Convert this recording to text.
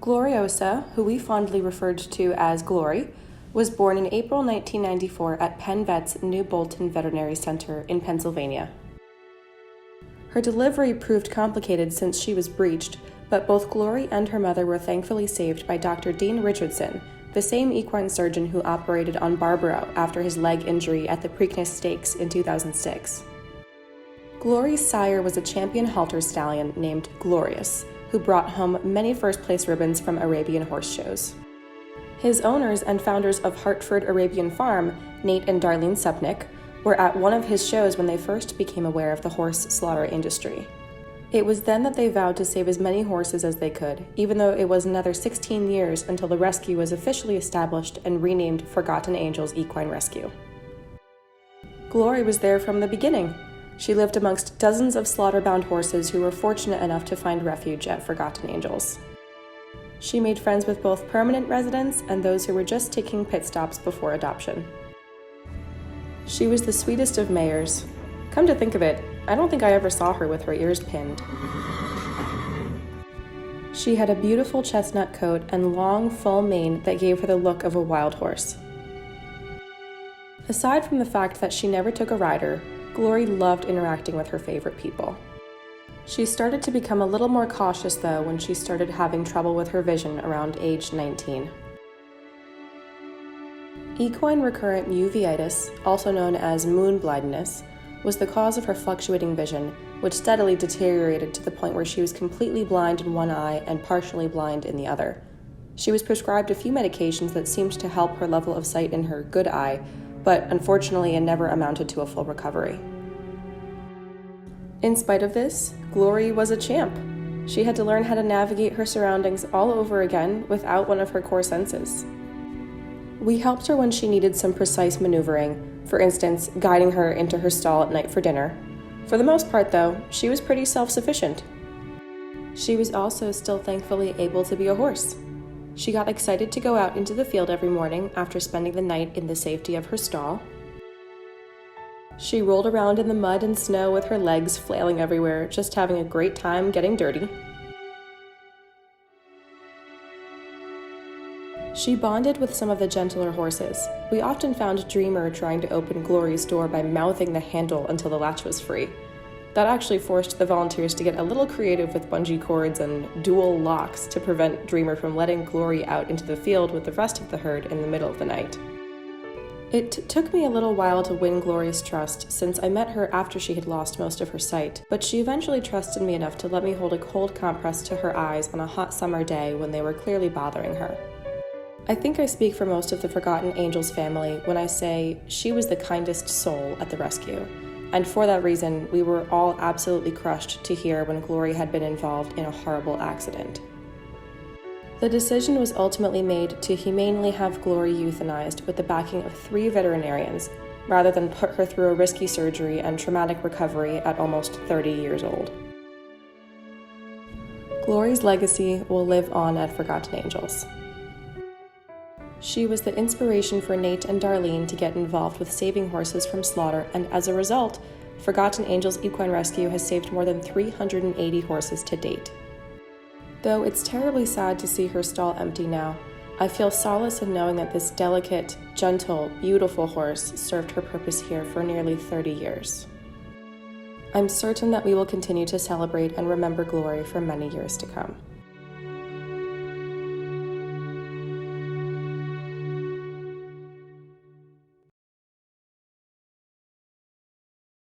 Gloriosa, who we fondly referred to as Glory, was born in April 1994 at Penn Vet's New Bolton Veterinary Center in Pennsylvania. Her delivery proved complicated since she was breeched, but both Glory and her mother were thankfully saved by Dr. Dean Richardson, the same equine surgeon who operated on Barbaro after his leg injury at the Preakness Stakes in 2006. Glory's sire was a champion halter stallion named Glorious, who brought home many first-place ribbons from Arabian horse shows. His owners and founders of Hartford Arabian Farm, Nate and Darlene Supnick, were at one of his shows when they first became aware of the horse slaughter industry. It was then that they vowed to save as many horses as they could, even though it was another 16 years until the rescue was officially established and renamed Forgotten Angels Equine Rescue. Glory was there from the beginning. She lived amongst dozens of slaughter-bound horses who were fortunate enough to find refuge at Forgotten Angels. She made friends with both permanent residents and those who were just taking pit stops before adoption. She was the sweetest of mayors. Come to think of it, I don't think I ever saw her with her ears pinned. She had a beautiful chestnut coat and long, full mane that gave her the look of a wild horse. Aside from the fact that she never took a rider, Glory loved interacting with her favorite people. She started to become a little more cautious, though, when she started having trouble with her vision around age 19. Equine recurrent uveitis, also known as moon blindness, was the cause of her fluctuating vision, which steadily deteriorated to the point where she was completely blind in one eye and partially blind in the other. She was prescribed a few medications that seemed to help her level of sight in her good eye, but unfortunately it never amounted to a full recovery. In spite of this, Glory was a champ. She had to learn how to navigate her surroundings all over again without one of her core senses. We helped her when she needed some precise maneuvering, for instance, guiding her into her stall at night for dinner. For the most part, though, she was pretty self-sufficient. She was also still thankfully able to be a horse. She got excited to go out into the field every morning after spending the night in the safety of her stall. She rolled around in the mud and snow with her legs flailing everywhere, just having a great time getting dirty. She bonded with some of the gentler horses. We often found Dreamer trying to open Glory's door by mouthing the handle until the latch was free. That actually forced the volunteers to get a little creative with bungee cords and dual locks to prevent Dreamer from letting Glory out into the field with the rest of the herd in the middle of the night. It took me a little while to win Glory's trust, since I met her after she had lost most of her sight, but she eventually trusted me enough to let me hold a cold compress to her eyes on a hot summer day when they were clearly bothering her. I think I speak for most of the Forgotten Angels family when I say she was the kindest soul at the rescue, and for that reason, we were all absolutely crushed to hear when Glory had been involved in a horrible accident. The decision was ultimately made to humanely have Glory euthanized with the backing of 3 veterinarians, rather than put her through a risky surgery and traumatic recovery at almost 30 years old. Glory's legacy will live on at Forgotten Angels. She was the inspiration for Nate and Darlene to get involved with saving horses from slaughter, and as a result, Forgotten Angels Equine Rescue has saved more than 380 horses to date. Though it's terribly sad to see her stall empty now, I feel solace in knowing that this delicate, gentle, beautiful horse served her purpose here for nearly 30 years. I'm certain that we will continue to celebrate and remember Glory for many years to come.